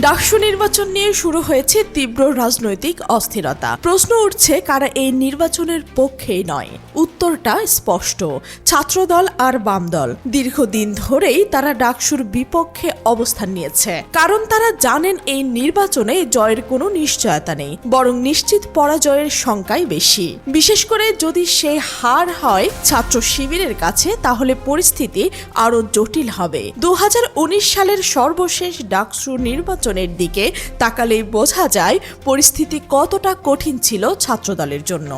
ডাকসু নির্বাচন নিয়ে শুরু হয়েছে তীব্র রাজনৈতিক অস্থিরতা। প্রশ্ন উঠছে কারা এই নির্বাচনের পক্ষেই নয়। উত্তরটা স্পষ্ট, ছাত্রদল আর বাম দল। দীর্ঘদিন ধরেই তারা ডাকসুর বিপক্ষে অবস্থান নিয়েছে, কারণ তারা জানেন এই নির্বাচনে জয়ের কোনো নিশ্চয়তা নেই, বরং নিশ্চিত পরাজয়ের সংখ্যাই বেশি। বিশেষ করে যদি সে হার হয় ছাত্র শিবিরের কাছে, তাহলে পরিস্থিতি আরো জটিল হবে। 2019 সালের সর্বশেষ ডাকসু নির্বাচনের দিকে তাকালেই বোঝা যায় পরিস্থিতি কতটা কঠিন ছিল ছাত্রদলের জন্য।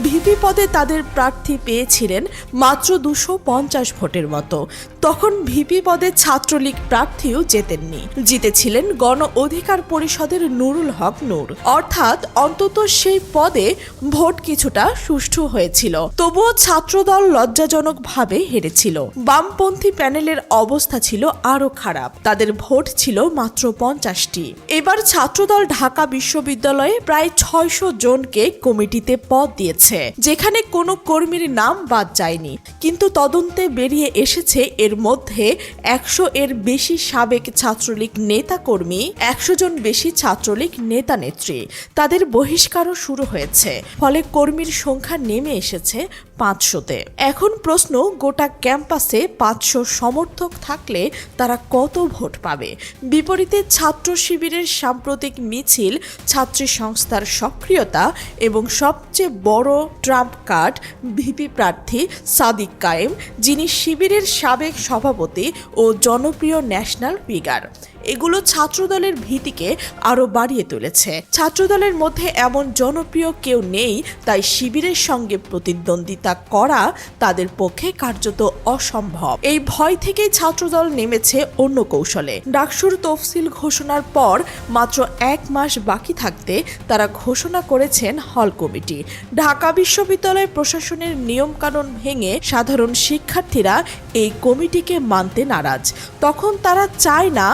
ভিপি পদে তাদের প্রার্থী পেয়েছিলেন মাত্র 250 ভোটের মতো। তখন ভিপি পদে ছাত্রলীগ প্রার্থীও জেতেননি, জিতেছিলেন গণ অধিকার পরিষদের নুরুল হক নূর। অর্থাৎ অন্তত সেই পদে ভোট কিছুটা সুষ্ঠু হয়েছিল। তবুও ছাত্রদল লজ্জাজনকভাবে হেরেছিল। বামপন্থী প্যানেলের অবস্থা ছিল আরো খারাপ, তাদের ভোট ছিল মাত্র 50টি। এবার ছাত্রদল ঢাকা বিশ্ববিদ্যালয়ে প্রায় 600 জনকে কমিটিতে পদ দিয়েছে, যেখানে কোনো কর্মীর নাম বাদ যায়নি। কিন্তু তদন্তে বেরিয়ে এসেছে এর মধ্যে 100 এর বেশি সাবেক ছাত্রলীগ নেতা কর্মী, 100 জন বেশি ছাত্রলীগ নেতা নেত্রী, তাদের বহিষ্কারও শুরু হয়েছে। ফলে কর্মীর সংখ্যা নেমে এসেছে 500-তে। এখন প্রশ্ন, গোটা ক্যাম্পাসে 500 সমর্থক থাকলে তারা কত ভোট পাবে? বিপরীতে ছাত্র শিবিরের সাম্প্রতিক মিছিল, ছাত্রী সংস্থার সক্রিয়তা এবং সবচেয়ে বড় ট্রাম্প কার্ড ভিপি প্রার্থী সাদিক কায়েম, যিনি শিবিরের সাবেক সভাপতি ও জনপ্রিয় ন্যাশনাল ফিগার, এগুলো ছাত্রদলের ভীতিকে আরো বাড়িয়ে তুলেছে। ছাত্রদলের মধ্যে এমন জনপ্রিয় কেউ নেই, তাই শিবিরের সঙ্গে প্রতিদ্বন্দ্বিতা করা তাদের পক্ষে কার্যত অসম্ভব। এই ভয় থেকেই ছাত্রদল নেমেছে অন্য কৌশলে। ডাকসুর তফসিল ঘোষণার পর মাত্র 1 মাস বাকি থাকতে তারা ঘোষণা করেছেন হল কমিটি। ঢাকা বিশ্ববিদ্যালয় প্রশাসনের নিয়মকানুন ভেঙে সাধারণ শিক্ষার্থীরা এই কমিটিকে মানতে নারাজ। তখন তারা চায় না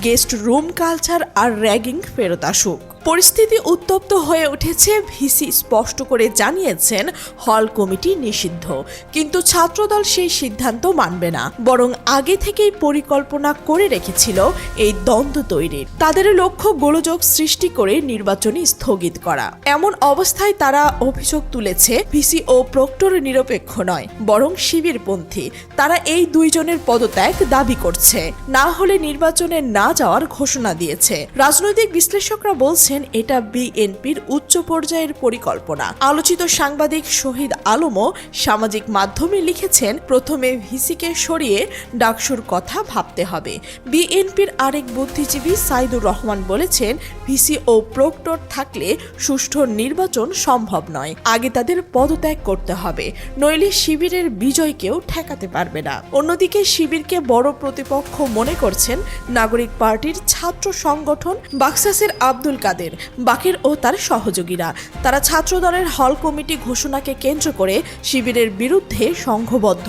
গেস্ট রুম কালচার আর র্যাগিং ফেরত আসুক। পরিস্থিতি উত্তপ্ত হয়ে উঠেছে। ভিসি স্পষ্ট করে জানিয়েছেন হল কমিটি নিষিদ্ধ, কিন্তু ছাত্রদল সেই সিদ্ধান্ত মানবে না, বরং আগে থেকেই পরিকল্পনা করে রেখেছিল এই দ্বন্দ্ব তৈরির। তাদের লক্ষ্য গোলযোগ সৃষ্টি করে নির্বাচনী স্থগিত করা। এমন অবস্থায় তারা অভিযোগ তুলেছে ভিসি ও প্রক্টর নিরপেক্ষ নয়, বরং শিবিরপন্থী। তারা এই দুইজনের পদত্যাগ দাবি করছে, না হলে নির্বাচনে না যাওয়ার ঘোষণা দিয়েছে। রাজনৈতিক বিশ্লেষকরা বলছেন এটা বিএনপির উচ্চ পর্যায়ের পরিকল্পনা। আলোচিত সাংবাদিক শহীদ আলমও সামাজিক মাধ্যমে লিখেছেন, প্রথমে ভিসিকে সরিয়ে ডাকসুর কথা ভাবতে হবে। বিএনপির আরেক বুদ্ধিজীবী সাইদুর রহমান বলেছেন, ভিসি ও প্রক্টর থাকলে সুষ্ঠু নির্বাচন সম্ভব নয়, আগে তাদের পদত্যাগ করতে হবে, নইলে শিবিরের বিজয়কেও ঠেকাতে পারবে না। অন্যদিকে শিবিরকে বড় প্রতিপক্ষ মনে করছেন নাগরিক পার্টির ছাত্র সংগঠন বাকসাসের আব্দুল কাদের বাকের ও তার সহযোগীরা। তারা ছাত্রদলের হল কমিটি ঘোষণাকে কেন্দ্র করে শিবিরের বিরুদ্ধে সংঘবদ্ধ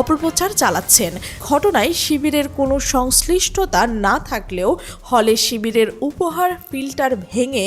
অপপ্রচার চালাচ্ছেন। ঘটনায় শিবিরের কোনো সংশ্লিষ্টতা না থাকলেও হলে শিবিরের উপহার ফিল্টার ভেঙে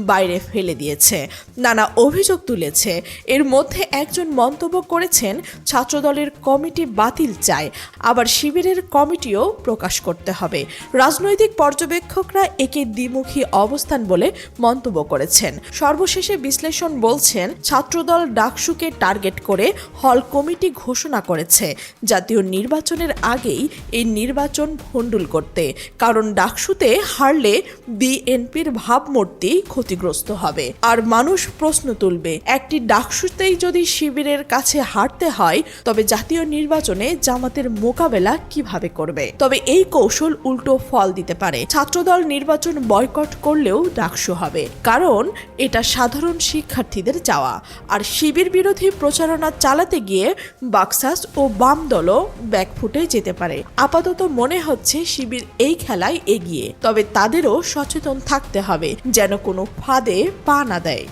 বাইরে ফেলে দিয়েছে, নানা অভিযোগ তুলেছে। এর মধ্যে একজন মন্তব্য করেছেন, ছাত্রদলের কমিটি বাতিল চায়, আবার শিবিরের কমিটিও প্রকাশ করতে হবে। রাজনৈতিক পর্যবেক্ষকরা একে দ্বিমুখী অবস্থান বলে মন্তব্য করেছেন। সর্বশেষে বিশ্লেষণ বলছেন, ছাত্রদল ডাকসুকে টার্গেট করে হল কমিটি ঘোষণা করেছে জাতীয় নির্বাচনের আগেই এই নির্বাচন ভণ্ডুল করতে, কারণ ডাকসুতে হারলে বিএনপির ভাবমূর্তি ক্ষতিগ্রস্ত হবে। আর মানুষ প্রশ্ন তুলবে, একটি ডাকসুতেই যদি শিবিরের কাছে হারতে হয়, তবে জাতীয় নির্বাচনে জামাতের মোকাবেলা কিভাবে করবে? তবে এই কৌশল উল্টো ফল দিতে পারে। ছাত্রদল নির্বাচন বয়কট করলেও ডাকসু হবে, কারণ এটা সাধারণ শিক্ষার্থীদের চাওয়া। আর শিবির বিরোধী প্রচারণা চালাতে গিয়ে বাকসাস ও বাম দলও ব্যাকফুটে যেতে পারে। আপাতত মনে হচ্ছে শিবির এই খেলায় এগিয়ে, তবে তাদেরও সচেতন থাকতে হবে যেন কোনো ফাঁদে পা না দেয়।